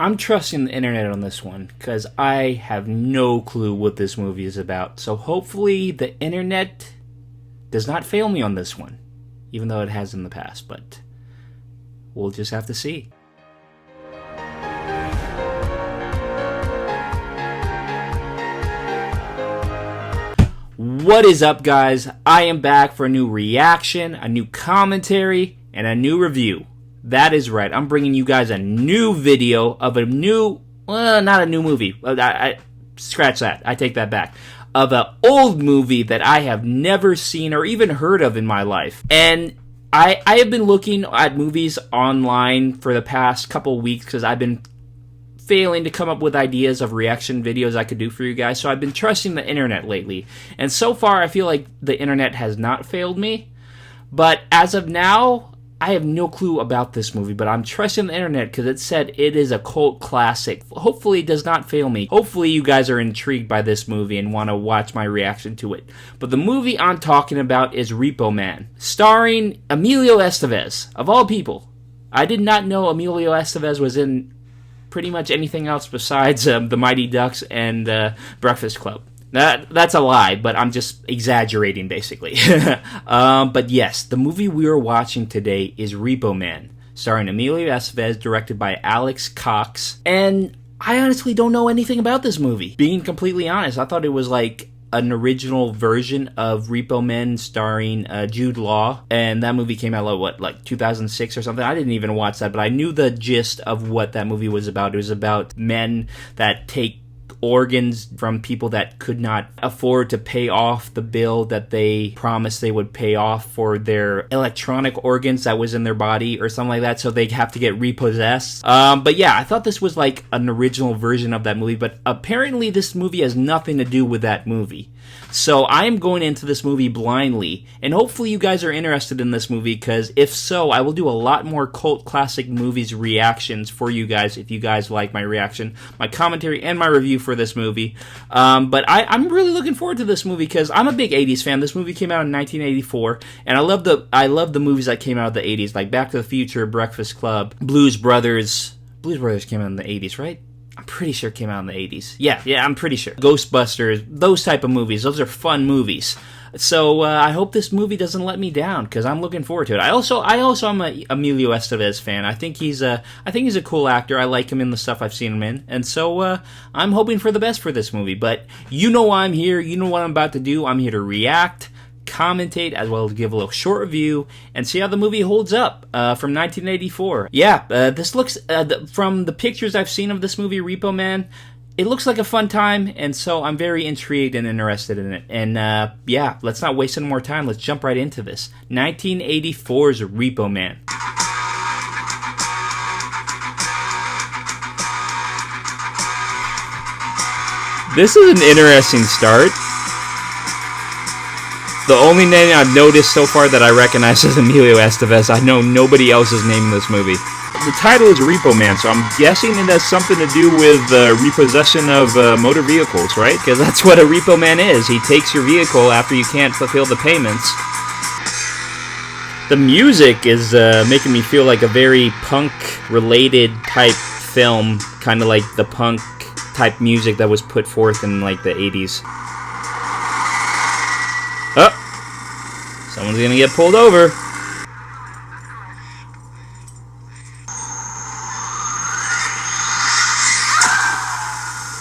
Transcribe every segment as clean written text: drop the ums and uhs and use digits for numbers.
I'm trusting the internet on this one because I have no clue what this movie is about. So hopefully the internet does not fail me on this one, even though it has in the past, but we'll just have to see. What is up, guys? I am back for a new reaction, a new commentary, and a new review. That is right. I'm bringing you guys a new video of a new, not a new movie. Scratch that. I take that back. Of an old movie that I have never seen or even heard of in my life. And I have been looking at movies online for the past couple weeks because I've been failing to come up with ideas of reaction videos I could do for you guys. So I've been trusting the internet lately. And so far, I feel like the internet has not failed me. But as of now, I have no clue about this movie, but I'm trusting the internet because it said it is a cult classic. Hopefully it does not fail me. Hopefully you guys are intrigued by this movie and want to watch my reaction to it. But the movie I'm talking about is Repo Man, starring Emilio Estevez, of all people. I did not know Emilio Estevez was in pretty much anything else besides The Mighty Ducks and Breakfast Club. That's a lie, but I'm just exaggerating, basically. But yes, the movie we are watching today is Repo Man, starring Emilio Estevez, directed by Alex Cox. And I honestly don't know anything about this movie. Being completely honest, I thought it was like an original version of Repo Man starring Jude Law. And that movie came out, like 2006 or something? I didn't even watch that, but I knew the gist of what that movie was about. It was about men that take organs from people that could not afford to pay off the bill that they promised they would pay off for their electronic organs that was in their body or something like that, so they have to get repossessed. But yeah, I thought this was like an original version of that movie, but apparently this movie has nothing to do with that movie. So I am going into this movie blindly, and hopefully you guys are interested in this movie, because if so, I will do a lot more cult classic movies reactions for you guys if you guys like my reaction, my commentary, and my review for this movie. But I'm really looking forward to this movie because I'm a big 80s fan. This movie came out in 1984, and I love the movies that came out of the 80s, like Back to the Future, Breakfast Club, Blues Brothers. Blues Brothers came out in the 80s, right? I'm pretty sure it came out in the 80s. Yeah, I'm pretty sure. Ghostbusters, those type of movies. Those are fun movies. So I hope this movie doesn't let me down because I'm looking forward to it. I also am a Emilio Estevez fan. I think he's a cool actor. I like him in the stuff I've seen him in, and so I'm hoping for the best for this movie. But you know why I'm here. You know what I'm about to do. I'm here to react, commentate, as well as give a little short review and see how the movie holds up from 1984. Yeah, this looks from the pictures I've seen of this movie, Repo Man, it looks like a fun time, and so I'm very intrigued and interested in it. And yeah, let's not waste any more time. Let's jump right into this. 1984's Repo Man. This is an interesting start. The only name I've noticed so far that I recognize is Emilio Estevez. I know nobody else's name in this movie. The title is Repo Man, so I'm guessing it has something to do with repossession of motor vehicles, right? Because that's what a Repo Man is. He takes your vehicle after you can't fulfill the payments. The music is making me feel like a very punk-related type film, kind of like the punk type music that was put forth in like the 80s. Oh! Someone's gonna get pulled over.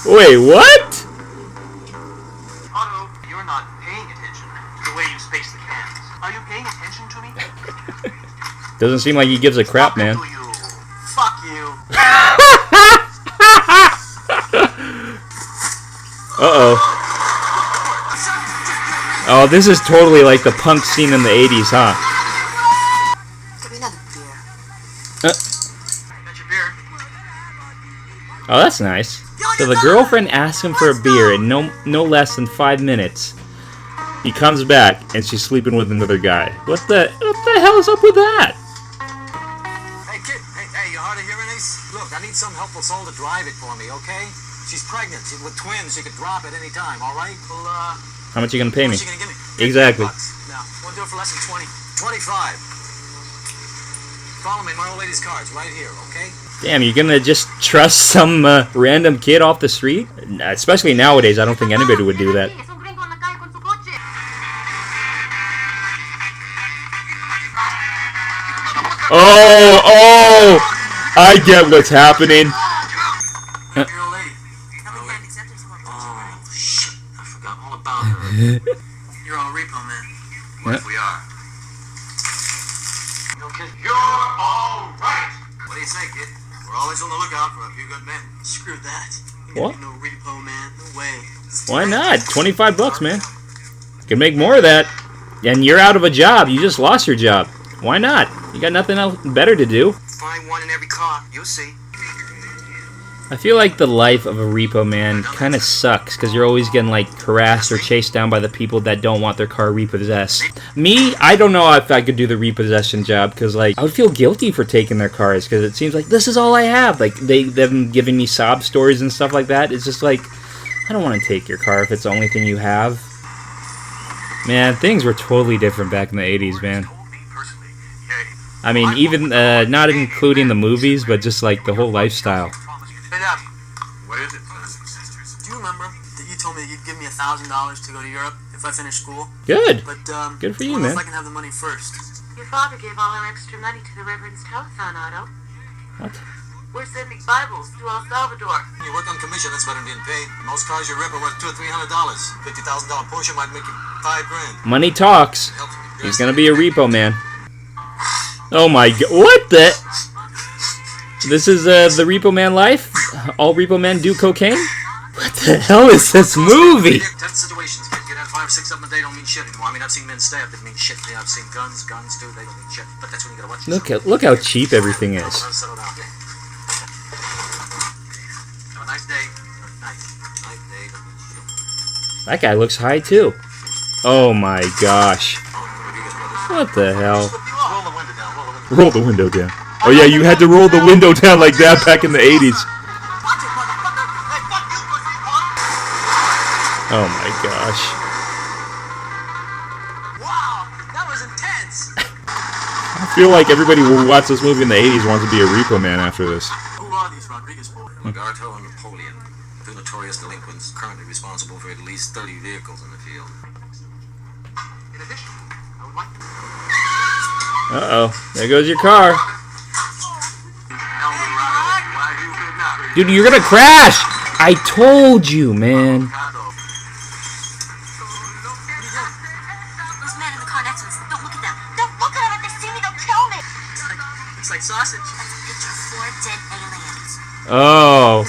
Wait, what? Otto, you're not paying attention the way you space the cans. Are you paying attention to me? Doesn't seem like he gives a crap, man. Fuck you. Uh-oh. Oh, this is totally like the punk scene in the 80s, huh? Give me another beer. Got your beer. Oh, that's nice. So the girlfriend asks him for a beer in no less than 5 minutes. He comes back and she's sleeping with another guy. What the hell is up with that? Hey kid, hey, you hard of hearing these? Look, I need some helpful soul to drive it for me, okay? She's pregnant with twins. She could drop at any time. All right? Well, how much are you gonna pay me? How much you gonna give me? Exactly. $50. No, we'll do it for less than 20. 25. Follow me, my old lady's cards right here, okay? Damn, you're gonna just trust some random kid off the street? Especially nowadays, I don't think anybody would do that. Oh! I get what's happening. Oh, shit. I forgot all about her. You're all Repo Man. What if we are? Okay. You're all right. What do you say, kid? We're always on the lookout for a few good men. Screw that. What? No Repo Man. No way. Why not? $25, man. You can make more of that. And you're out of a job. You just lost your job. Why not? You got nothing else better to do. Find one in every car. You'll see. I feel like the life of a repo man kind of sucks because you're always getting like harassed or chased down by the people that don't want their car repossessed. Me, I don't know if I could do the repossession job because like I would feel guilty for taking their cars because it seems like this is all I have. Like them giving me sob stories and stuff like that. It's just like I don't want to take your car if it's the only thing you have. Man, things were totally different back in the 80s, man. I mean, even not including the movies, but just like the whole lifestyle. Hey, Dad. What is it, son? Do you remember that you told me that you'd give me $1,000 to go to Europe if I finished school? Good. But good for you, I wonder man. if I can have the money first. Your father gave all our extra money to the Reverend's telephone, Otto. What? We're sending Bibles to El Salvador. You work on commission, that's better than being paid. Most cars you rip are worth $200 or $300. $50,000 Porsche might make you $5,000. Money talks. He's gonna be a repo man. Oh my god! What the? This is the Repo Man life? All Repo Men do cocaine? What the hell is this movie? Tense situations, kid. Get out 5 or 6 of them a day don't mean shit anymore. I mean, I've seen men stabbed that mean shit. I've seen guns too. They don't mean shit. But that's when you gotta watch. Look how cheap everything is. Settle down. Have a nice day. Night day. That guy looks high too. Oh my gosh! What the hell? Roll the window down. Roll the window down. Oh yeah, you had to roll the window down like that back in the 80s. Oh my gosh. Wow, that was intense. I feel like everybody who watched this movie in the 80s wants to be a repo man after this. Who are these Rodriguez boys? Lagarto and Napoleon, two notorious delinquents, currently responsible for at least 30 vehicles in the field. In addition, I would like to... Uh-oh. There goes your car. Dude, you're gonna crash! I told you, man. Those men in the car next to us. Don't look at them. Don't look at them. If they see me, they'll kill me. Looks like sausage. That's a picture of 4 dead aliens. Oh.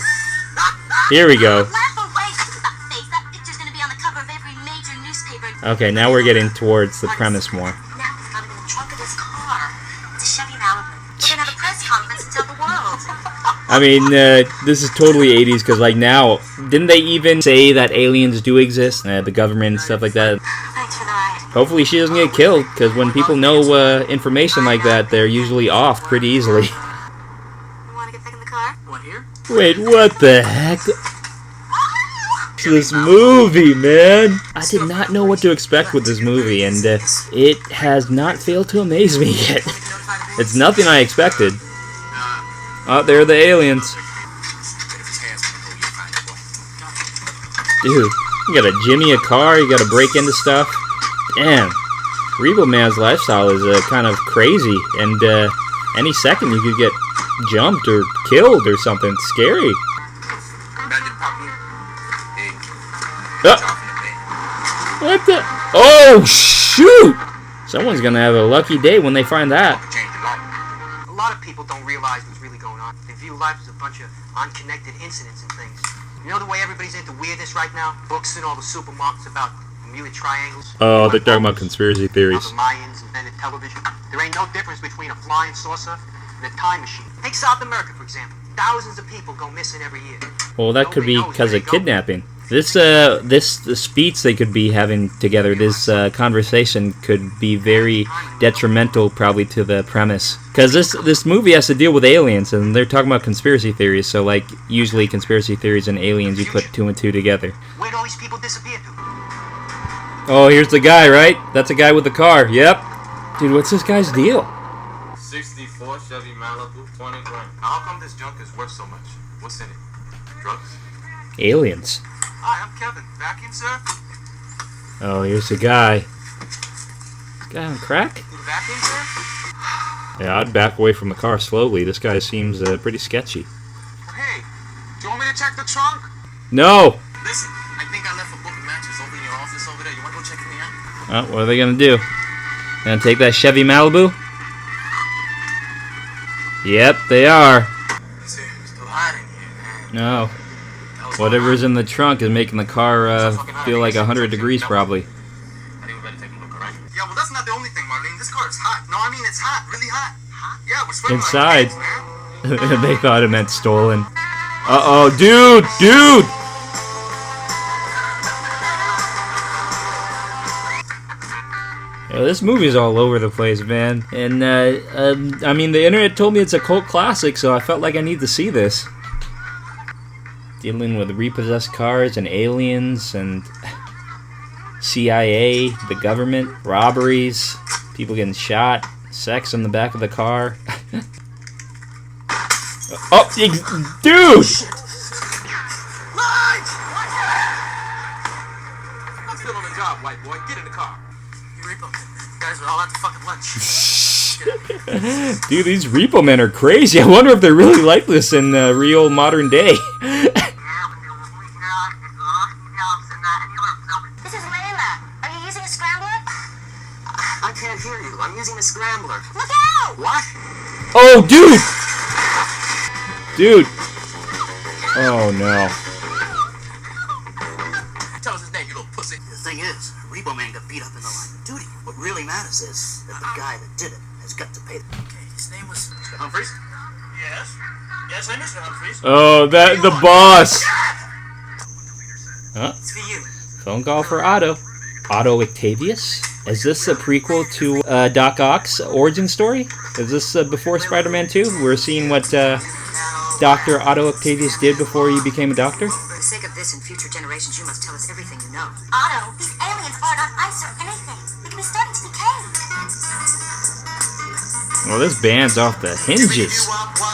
Here we go. Laugh away. Look at that face. That picture's gonna be on the cover of every major newspaper. Okay, now we're getting towards the premise more. Now he's got him in the trunk of his car. It's a Chevy Malibu. We're gonna have a press conference and tell the world. I mean, this is totally 80s because, like, now, didn't they even say that aliens do exist? The government and stuff like that. Thanks for the ride. Hopefully she doesn't get killed because when people know information like that, they're usually off pretty easily. You wanna get back in the car? What, here? Wait, what the heck? This movie, man! I did not know what to expect with this movie, and it has not failed to amaze me yet. It's nothing I expected. Oh, there are the aliens. Dude, you gotta jimmy a car, you gotta break into stuff. Damn. Repo Man's lifestyle is kind of crazy, and any second you could get jumped or killed or something scary. What the? Oh, shoot! Someone's gonna have a lucky day when they find that. A lot of people don't realize what's really going on. They view life as a bunch of unconnected incidents and things. You know the way everybody's into weirdness right now? Books in all the supermarkets about Bermuda triangles. Oh, they're talking about conspiracy theories. How the Mayans invented television. There ain't no difference between a flying saucer and a time machine. Take South America, for example. Thousands of people go missing every year. Well, that could be because of kidnapping. The speech they could be having together, this conversation could be very detrimental probably to the premise. Because this movie has to deal with aliens, and they're talking about conspiracy theories, so like, usually conspiracy theories and aliens, you put 2 and 2 together. Where'd all these people disappear to? Oh, here's the guy, right? That's a guy with the car, yep. Dude, what's this guy's deal? 64 04 Chevy Malibu, 20 grand. How come this junk is worth so much? What's in it? Drugs? Aliens. Hi, I'm Kevin. Vacuum, sir? Oh, here's the guy. This guy on crack? Vacuum, sir? Yeah, I'd back away from the car slowly. This guy seems pretty sketchy. Hey, do you want me to check the trunk? No! Listen, I think I left a book of matches over in your office over there. You want to go check me out? Oh, what are they gonna do? Gonna take that Chevy Malibu? Yep, they are. It's too hot in here, man. No. That was Whatever's in the trunk is making the car feel like 100 degrees probably. I think we better take a look, alright? Yeah, well, that's not the only thing, Marlene. This car is hot. No, I mean, it's hot. Really hot. Yeah, we're sweating Inside. like pigs, man. They thought it meant stolen. Uh-oh, dude! Dude! Yeah, this movie's all over the place, man. And, I mean, the internet told me it's a cult classic, so I felt like I need to see this. Dealing with repossessed cars and aliens and CIA, the government, robberies, people getting shot, sex in the back of the car. Oh, dude! I'm still on the job, white boy. Get in the car. You Repo Man. Guys are all out to fucking lunch. Dude, these Repo Men are crazy. I wonder if they're really like this in real modern day. This is Layla. Are you using a scrambler? I can't hear you. I'm using a scrambler. Look out! What? Oh, dude! Dude. Oh, no. Tell us his name, you little pussy. The thing is, Repo Man got beat up in the line of duty. What really matters is that the guy that did it has got to pay. Okay, his name was Mr. Humphreys? Yes. Yes, I'm Mr. Humphreys. Oh, the boss. Huh? It's for you. Phone call for Otto. Otto Octavius? Is this a prequel to Doc Ock's origin story? Is this before Spider-Man 2? We're seeing what Dr. Otto Octavius did before he became a doctor? For the sake of this and future generations, you must tell us everything you know. Otto, these aliens aren't on ice or anything. They could be starting to decay. Well, this band's off the hinges.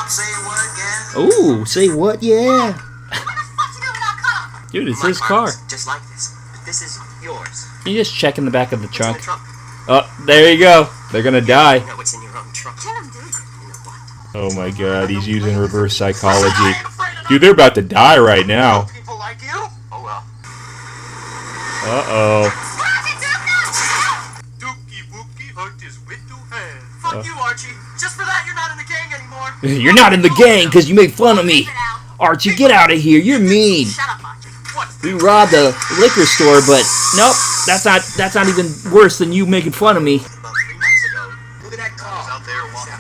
Say what again? Ooh, say what? Yeah. What the fuck you doing in our car? Dude, it's his car. Just like this. But this is yours. Can you just check in the back of the What's in trunk? the trunk? Oh, there you go. They're gonna die. You know what's in your own trunk. Kill him, dude. You know what? Oh my god, he's using reverse psychology. Dude, they're about to die right now. People like you? Oh well. Uh-oh. Dookie Wookie hooked his with two hands. Fuck you, Archie. Just for that, you're not in the gang anymore. You're not in the gang because you made fun of me. Archie, get out of here. You're mean. Shut up, Archie. What? We robbed a liquor store, but nope, that's not even worse than you making fun of me. About 3 months ago. Look at that car. I was out there walking.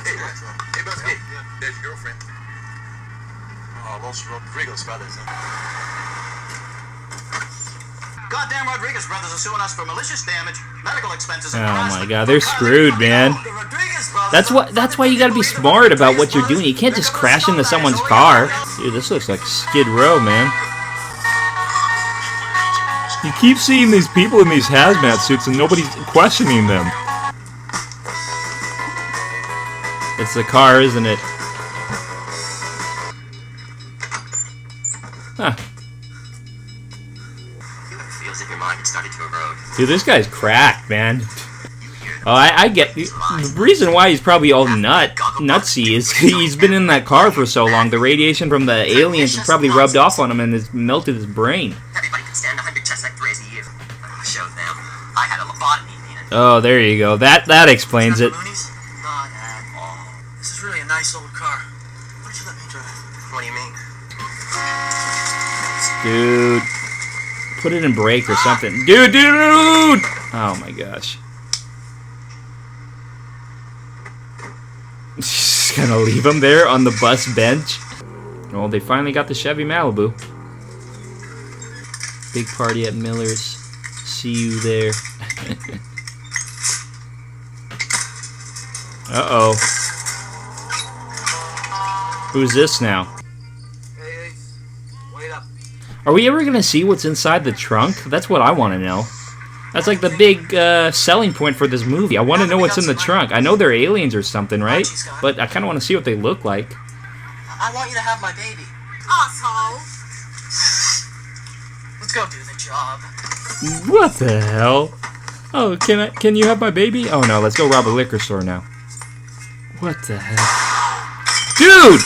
Hey, Busby. There's your girlfriend. Oh, Los Rodriguez brothers. Goddamn Rodriguez brothers are suing us for malicious damage, medical expenses, and Oh my harassment. god, they're screwed, man. The Rodriguez brothers That's why you gotta be smart about what you're doing. You can't just crash into someone's car. Dude, this looks like Skid Row, man. You keep seeing these people in these hazmat suits and nobody's questioning them. It's the car, isn't it? Huh. Feels if your mind had started to erode. Dude, this guy's cracked, man. Oh, I get the reason why he's probably all nutsy is he's been in that car for so long. The radiation from the aliens has probably rubbed off on him and has melted his brain. Everybody can stand 100 chest x-rays a year. I showed them. I had a lobotomy, man. Oh, there you go. That explains it. Not at all. This is really a nice old car. Why don't you let me drive? What do you mean? Dude. Put it in brake or something. Dude! Oh my gosh. Just gonna leave him there on the bus bench. Well, they finally got the Chevy Malibu. Big party at Miller's. See you there. Uh-oh. Who's this now? Hey, wait up. Are we ever gonna see what's inside the trunk? That's what I want to know. That's like the big selling point for this movie. I want to know what's in the trunk. I know they're aliens or something, right? But I kind of want to see what they look like. I want you to have my baby. Asshole. Let's go do the job. What the hell? Oh, can you have my baby? Oh no, let's go rob a liquor store now. What the hell? Dude!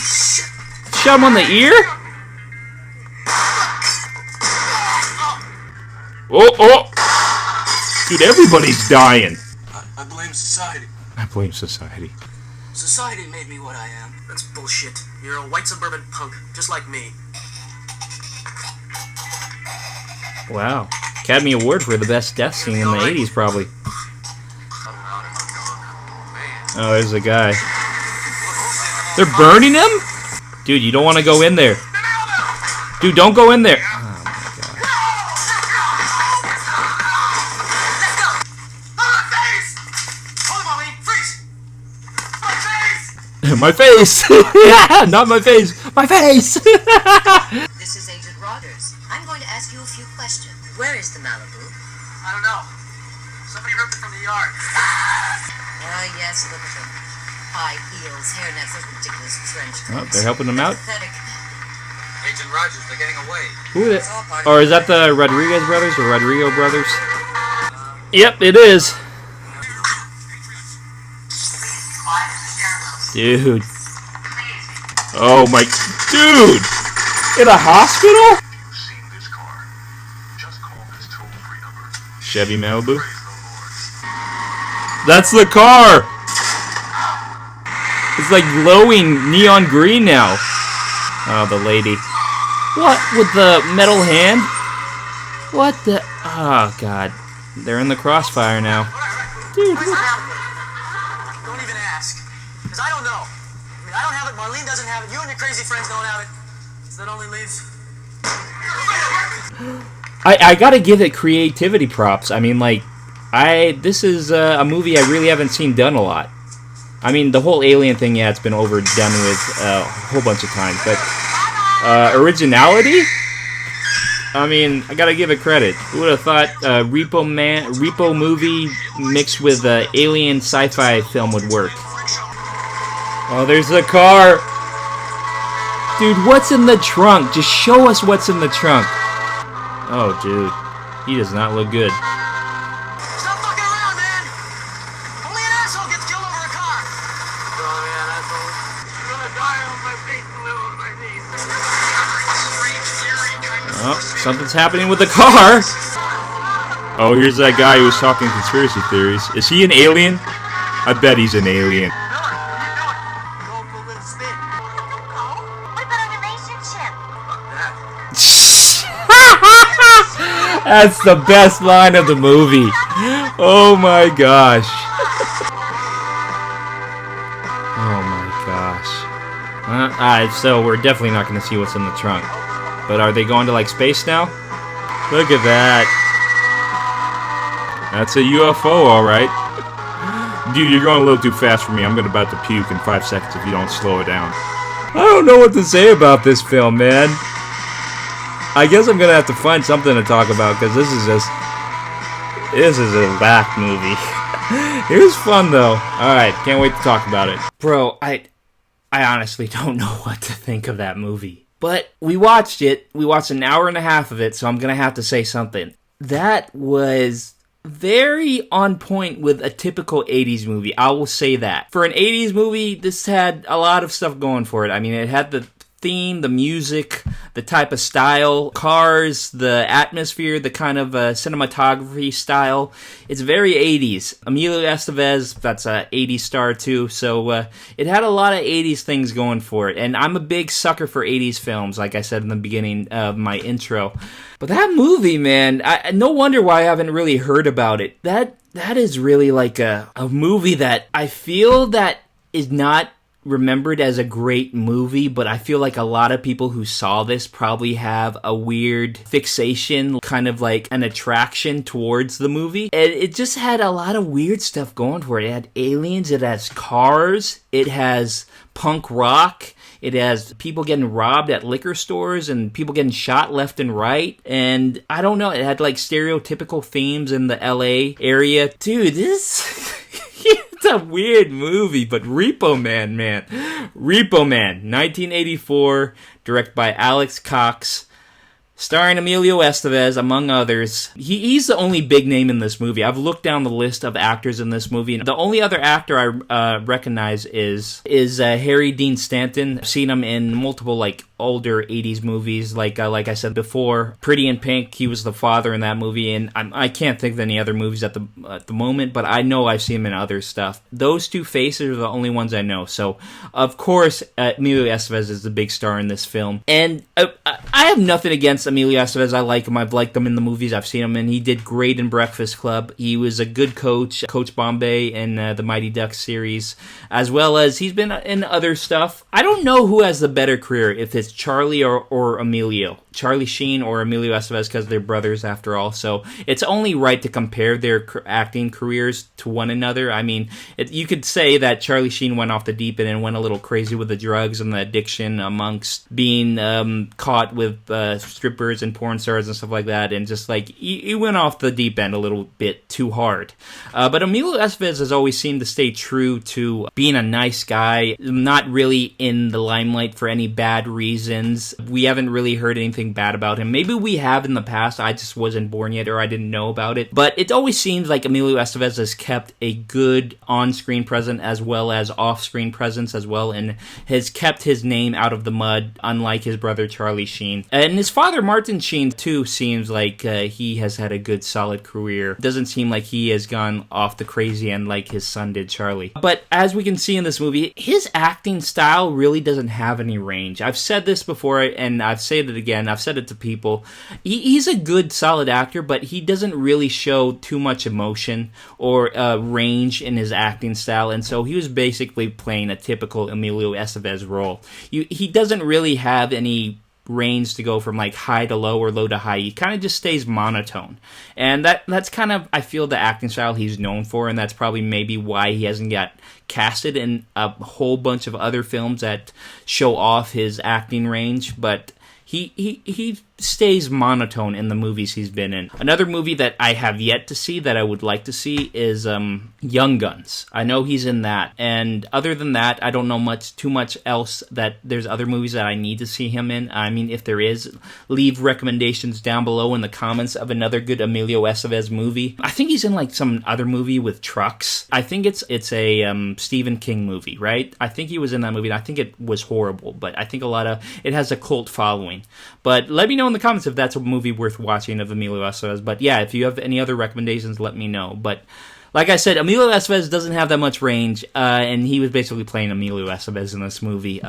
Shot him on the ear? Oh! Dude, everybody's dying. I blame society. I blame society. Society made me what I am. That's bullshit. You're a white suburban punk, just like me. Wow. Academy Award for the best death scene in the 80s, probably. Oh, there's a guy. They're burning him? Dude, you don't want to go in there. Dude, don't go in there. Oh, my God. My face! Yeah, not my face! My face! This is Agent Rogers. I'm going to ask you a few questions. Where is the Malibu? I don't know. Somebody ripped it from the yard. Yes, look at them. High heels, hairnets, those ridiculous trench coats. Oh, they're helping him out. Pathetic. Agent Rogers, they're getting away. Who is it? Or is that the Rodriguez brothers or Rodrigo brothers? Yep, it is. Dude. Oh my... Dude! In a hospital? Chevy Malibu? That's the car! It's like glowing neon green now. Oh, the lady. What? With the metal hand? What the... Oh, God. They're in the crossfire now. Dude, Don't even ask. Because I don't know. I mean, I don't have it, Marlene doesn't have it, you and your crazy friends don't have it. So that only leaves... I gotta give it creativity props. I mean, like, this is a movie I really haven't seen done a lot. I mean, the whole alien thing, yeah, it's been overdone with a whole bunch of times, but originality? I mean, I gotta give it credit. Who would have thought Repo movie mixed with alien sci-fi film would work? Oh, there's the car! Dude, what's in the trunk? Just show us what's in the trunk. Oh, dude. He does not look good. Stop fucking around, man! Only an asshole gets killed over a car! Oh, man, asshole. I'm gonna die on my feet and live on my knees. Oh, something's happening with the car! Oh, here's that guy who was talking conspiracy theories. Is he an alien? I bet he's an alien. Go for a little spin. Oh, what about our relationship? That's the best line of the movie. Oh my gosh. Oh my gosh. Alright, so we're definitely not going to see what's in the trunk. But are they going to, like, space now? Look at that. That's a UFO, alright. Dude, you're going a little too fast for me. I'm about to puke in 5 seconds if you don't slow it down. I don't know what to say about this film, man. I guess I'm gonna have to find something to talk about because this is a whack movie. It was fun though. Alright, can't wait to talk about it. Bro, I honestly don't know what to think of that movie. But we watched it. We watched an hour and a half of it, so I'm gonna have to say something. That was very on point with a typical 80s movie. I will say that. For an 80s movie, this had a lot of stuff going for it. I mean, it had the theme, the music, the type of style, cars, the atmosphere, the kind of cinematography style. It's very 80s. Emilio Estevez, that's a 80s star too, so it had a lot of 80s things going for it. And I'm a big sucker for 80s films, like I said in the beginning of my intro. But that movie, man, no wonder why I haven't really heard about it. That is really like a movie that I feel that is not remembered as a great movie, but I feel like a lot of people who saw this probably have a weird fixation, kind of like an attraction towards the movie. And it just had a lot of weird stuff going for it. It had aliens, it has cars, it has punk rock, It has people getting robbed at liquor stores and people getting shot left and right. And I don't know, it had like stereotypical themes in the LA area. Dude, this... It's a weird movie, but Repo Man, man. Repo Man, 1984, directed by Alex Cox. Starring Emilio Estevez, among others. He's the only big name in this movie. I've looked down the list of actors in this movie. The only other actor I recognize is Harry Dean Stanton. I've seen him in multiple like older 80s movies, like I said before, Pretty in Pink. He was the father in that movie, and I can't think of any other movies at the moment, but I know I've seen him in other stuff. Those two faces are the only ones I know. So, of course, Emilio Estevez is the big star in this film, and I have nothing against Emilio Estevez. I like him. I've liked him in the movies I've seen him in. He did great in Breakfast Club. He was a good coach, Coach Bombay in the Mighty Ducks series, as well as he's been in other stuff. I don't know who has the better career, if it's Charlie or Emilio. Charlie Sheen or Emilio Estevez, because they're brothers after all. So it's only right to compare their acting careers to one another. I mean, you could say that Charlie Sheen went off the deep end and went a little crazy with the drugs and the addiction amongst being caught with strippers and porn stars and stuff like that, and just like he went off the deep end a little bit too hard. But Emilio Estevez has always seemed to stay true to being a nice guy, not really in the limelight for any bad reasons. We haven't really heard anything bad about him. Maybe we have in the past, I just wasn't born yet or I didn't know about it. But it always seems like Emilio Estevez has kept a good on-screen presence as well as off-screen presence as well, and has kept his name out of the mud, unlike his brother Charlie Sheen. And his father Martin Sheen too seems like he has had a good solid career. Doesn't seem like he has gone off the crazy end like his son did, Charlie. But as we can see in this movie, his acting style really doesn't have any range. I've said this before and I've said it again. I've said it to people. He's a good, solid actor, but he doesn't really show too much emotion or range in his acting style, and so he was basically playing a typical Emilio Estevez role. He doesn't really have any range to go from like high to low or low to high. He kind of just stays monotone, and that's kind of, I feel, the acting style he's known for, and that's probably maybe why he hasn't got casted in a whole bunch of other films that show off his acting range. But he stays monotone in the movies he's been in. Another movie that I have yet to see that I would like to see is Young Guns. I know he's in that, and other than that, I don't know too much else that there's other movies that I need to see him in. I mean, if there is, leave recommendations down below in the comments of another good Emilio Estevez movie. I think he's in like some other movie with trucks. I think it's a Stephen King movie, right? I think he was in that movie, and I think it was horrible, but I think it has a cult following. But let me know in the comments if that's a movie worth watching of Emilio Estevez. But yeah, if you have any other recommendations, let me know. But like I said, Emilio Estevez doesn't have that much range, and he was basically playing Emilio Estevez in this movie.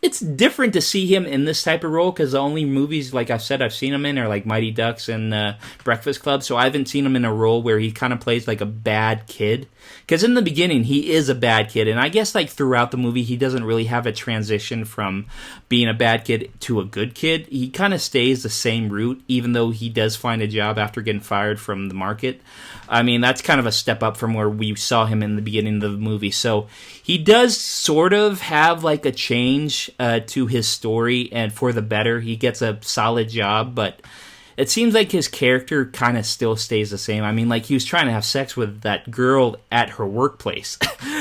It's different to see him in this type of role, because the only movies, like I've said, I've seen him in are like Mighty Ducks and Breakfast Club, so I haven't seen him in a role where he kind of plays like a bad kid. Because in the beginning, he is a bad kid, and I guess like throughout the movie, he doesn't really have a transition from being a bad kid to a good kid. He kind of stays the same route, even though he does find a job after getting fired from the market. I mean, that's kind of a step up from where we saw him in the beginning of the movie. So he does sort of have like a change to his story, and for the better. He gets a solid job, but it seems like his character kind of still stays the same. I mean, like, he was trying to have sex with that girl at her workplace.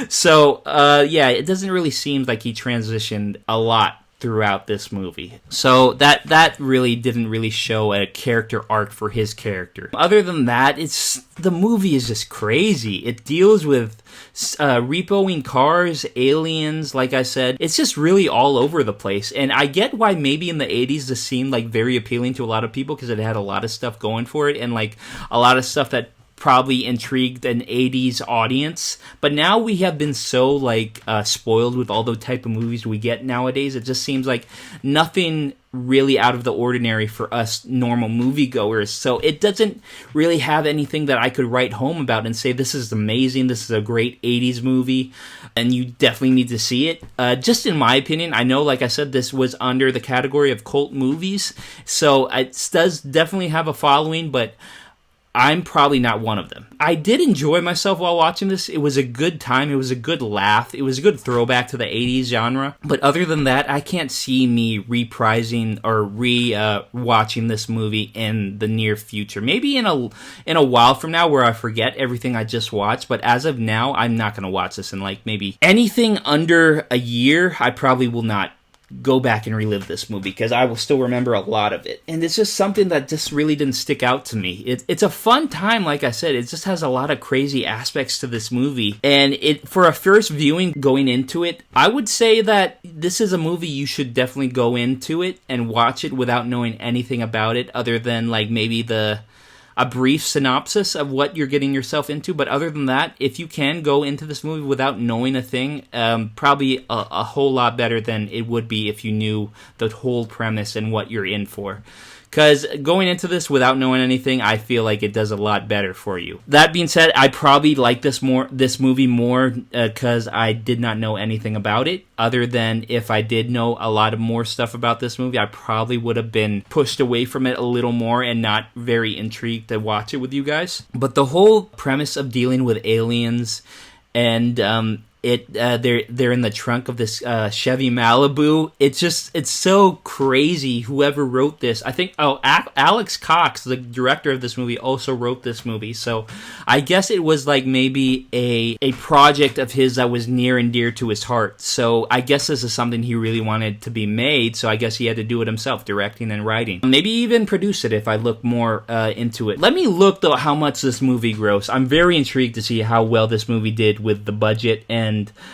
So, yeah, it doesn't really seem like he transitioned a lot throughout this movie. So that really didn't really show a character arc for his character. Other than that, the movie is just crazy. It deals with repoing cars, aliens, like I said. It's just really all over the place. And I get why maybe in the 80s this seemed like very appealing to a lot of people, because it had a lot of stuff going for it, and like a lot of stuff that probably intrigued an 80s audience. But now we have been so like spoiled with all the type of movies we get nowadays. It just seems like nothing really out of the ordinary for us normal moviegoers. So it doesn't really have anything that I could write home about and say, this is amazing, this is a great 80s movie, and you definitely need to see it. Just in my opinion, I know, like I said, this was under the category of cult movies, so it does definitely have a following, but I'm probably not one of them. I did enjoy myself while watching this. It was a good time. It was a good laugh. It was a good throwback to the 80s genre. But other than that, I can't see me reprising or watching this movie in the near future. Maybe in a while from now where I forget everything I just watched. But as of now, I'm not going to watch this in like maybe anything under a year. I probably will not go back and relive this movie because I will still remember a lot of it. And it's just something that just really didn't stick out to me. It's a fun time, like I said. It just has a lot of crazy aspects to this movie. And for a first viewing going into it, I would say that this is a movie you should definitely go into it and watch it without knowing anything about it other than like maybe a brief synopsis of what you're getting yourself into. But other than that, if you can go into this movie without knowing a thing, probably a whole lot better than it would be if you knew the whole premise and what you're in for. Because going into this without knowing anything, I feel like it does a lot better for you. That being said, I probably like this movie more because I did not know anything about it. Other than if I did know a lot of more stuff about this movie, I probably would have been pushed away from it a little more and not very intrigued to watch it with you guys. But the whole premise of dealing with aliens and they're in the trunk of this Chevy Malibu. It's so crazy. Whoever wrote this, I think, Alex Cox, the director of this movie, also wrote this movie. So I guess it was like maybe a project of his that was near and dear to his heart. So I guess this is something he really wanted to be made. So I guess he had to do it himself, directing and writing. Maybe even produce it if I look more into it. Let me look though how much this movie grossed. I'm very intrigued to see how well this movie did with the budget and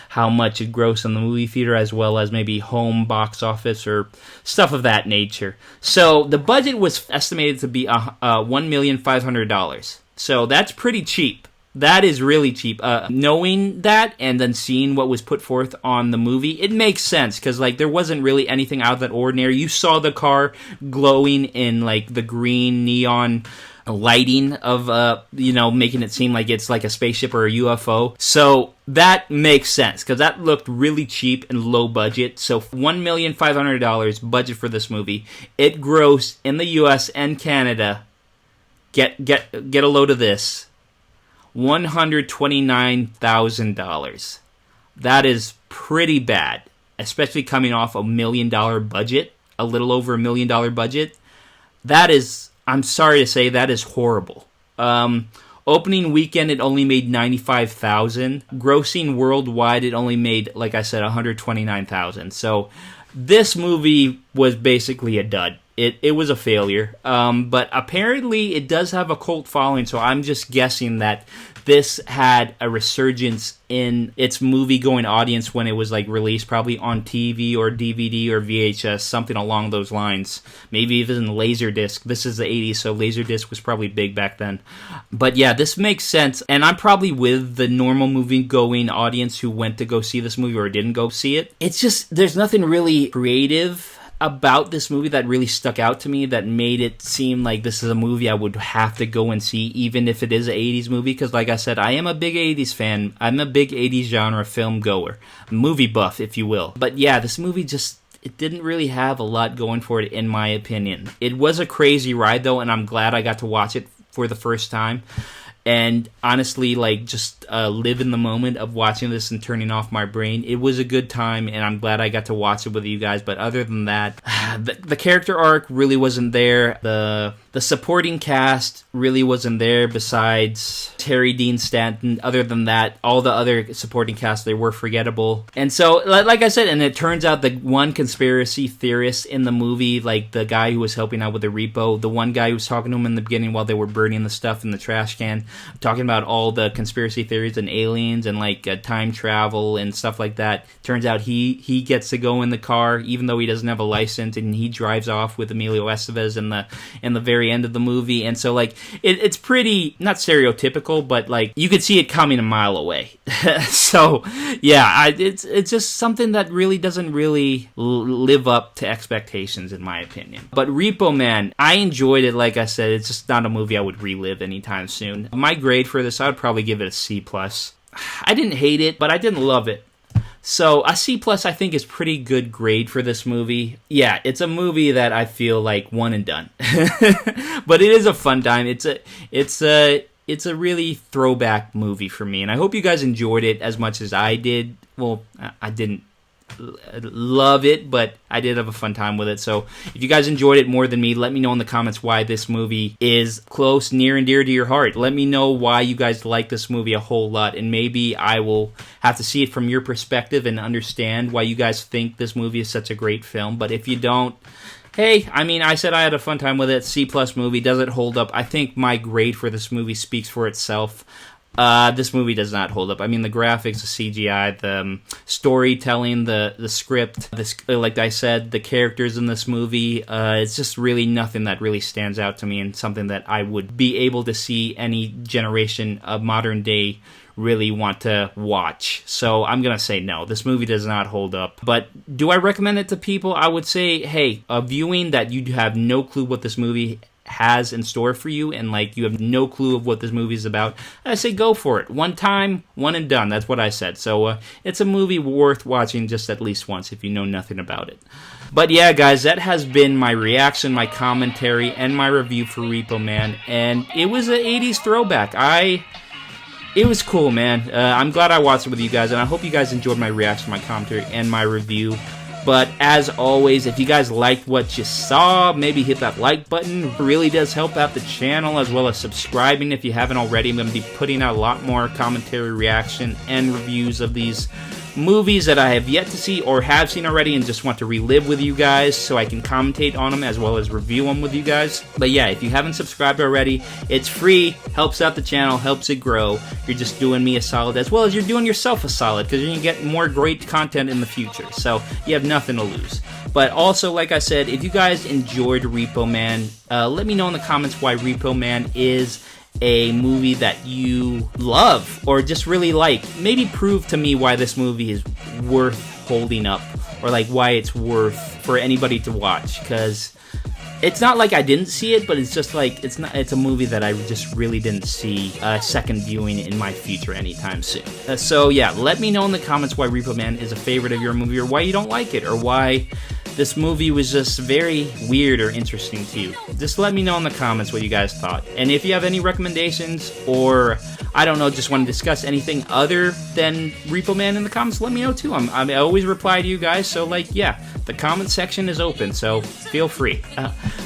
how much it grossed in the movie theater as well as maybe home box office or stuff of that nature. So the budget was estimated to be $1,500,000. So that's pretty cheap. That is really cheap. Knowing that and then seeing what was put forth on the movie, it makes sense because like there wasn't really anything out of that ordinary. You saw the car glowing in like the green neon lighting of making it seem like it's like a spaceship or a UFO. So that makes sense because that looked really cheap and low budget. So $1,500,000 budget for this movie. It grossed in the US and Canada. Get a load of this. $129,000. That is pretty bad, especially coming off a $1 million budget, a little over $1 million budget. That is, I'm sorry to say, that is horrible. Opening weekend, it only made $95,000. Grossing worldwide, it only made, like I said, $129,000. So this movie was basically a dud. It was a failure. But apparently, it does have a cult following. So I'm just guessing that this had a resurgence in its movie-going audience when it was like released, probably on TV or DVD or VHS, something along those lines. Maybe even Laserdisc. This is the 80s, so Laserdisc was probably big back then. But yeah, this makes sense, and I'm probably with the normal movie-going audience who went to go see this movie or didn't go see it. It's just, there's nothing really creative about this movie that really stuck out to me that made it seem like this is a movie I would have to go and see even if it is an 80s movie because like I said, I am a big 80s fan. I'm a big 80s genre film goer, movie buff if you will. But yeah, this movie just, it didn't really have a lot going for it in my opinion. It was a crazy ride though, and I'm glad I got to watch it for the first time. And honestly, like, just live in the moment of watching this and turning off my brain. It was a good time, and I'm glad I got to watch it with you guys. But other than that, the character arc really wasn't there. The supporting cast really wasn't there besides Terry Dean Stanton. Other than that, all the other supporting cast, they were forgettable. And so, like I said, and it turns out the one conspiracy theorist in the movie, like the guy who was helping out with the repo, the one guy who was talking to him in the beginning while they were burning the stuff in the trash can, talking about all the conspiracy theories and aliens and like time travel and stuff like that. Turns out he gets to go in the car even though he doesn't have a license, and he drives off with Emilio Estevez in the very end of the movie. And so like it's pretty not stereotypical, but like you could see it coming a mile away. So yeah, it's just something that really doesn't really live up to expectations in my opinion. But Repo Man, I enjoyed it. Like I said, it's just not a movie I would relive anytime soon. My grade for this, I would probably give it a C+. I didn't hate it, but I didn't love it. So a C+ I think is pretty good grade for this movie. Yeah, it's a movie that I feel like one and done. But it is a fun time. It's a really throwback movie for me, and I hope you guys enjoyed it as much as I did. Well, I didn't love it, but I did have a fun time with it. So if you guys enjoyed it more than me, let me know in the comments why this movie is close, near, and dear to your heart. Let me know why you guys like this movie a whole lot, and maybe I will have to see it from your perspective and understand why you guys think this movie is such a great film. But if you don't, hey, I mean, I said I had a fun time with it. C+ movie. Does it hold up? I think my grade for this movie speaks for itself. This movie does not hold up. I mean, the graphics, the CGI, the storytelling, the script, like I said, the characters in this movie, it's just really nothing that really stands out to me, and something that I would be able to see any generation of modern day really want to watch. So I'm gonna say no, this movie does not hold up. But do I recommend it to people? I would say, hey, a viewing that you have no clue what this movie has in store for you, and like you have no clue of what this movie is about, I say go for it. One time, one and done. That's what I said. So it's a movie worth watching just at least once if you know nothing about it. But yeah, guys, that has been my reaction, my commentary, and my review for Repo Man, and it was an 80s throwback. It was cool, man. I'm glad I watched it with you guys, and I hope you guys enjoyed my reaction, my commentary, and my review. But as always, if you guys liked what you saw, maybe hit that like button. It really does help out the channel, as well as subscribing if you haven't already. I'm going to be putting out a lot more commentary, reaction, and reviews of these movies that I have yet to see or have seen already and just want to relive with you guys so I can commentate on them as well as review them with you guys. But yeah, if you haven't subscribed already, it's free, helps out the channel, helps it grow. You're just doing me a solid, as well as you're doing yourself a solid, because you're going to get more great content in the future. So you have nothing to lose. But also, like I said, if you guys enjoyed Repo Man, let me know in the comments why Repo Man is a movie that you love or just really like. Maybe prove to me why this movie is worth holding up, or like why it's worth for anybody to watch, because it's not like I didn't see it, but it's just like it's a movie that I just really didn't see a second viewing in my future anytime soon. So yeah, let me know in the comments why Repo Man is a favorite of your movie, or why you don't like it, or why this movie was just very weird or interesting to you. Just let me know in the comments what you guys thought. And if you have any recommendations, or I don't know, just want to discuss anything other than Repo Man in the comments, let me know too. I always reply to you guys, so like, yeah, the comment section is open, so feel free.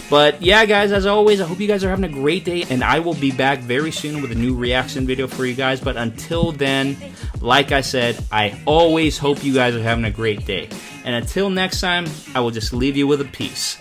But yeah, guys, as always, I hope you guys are having a great day, and I will be back very soon with a new reaction video for you guys. But until then, like I said, I always hope you guys are having a great day. And until next time, I will just leave you with a peace.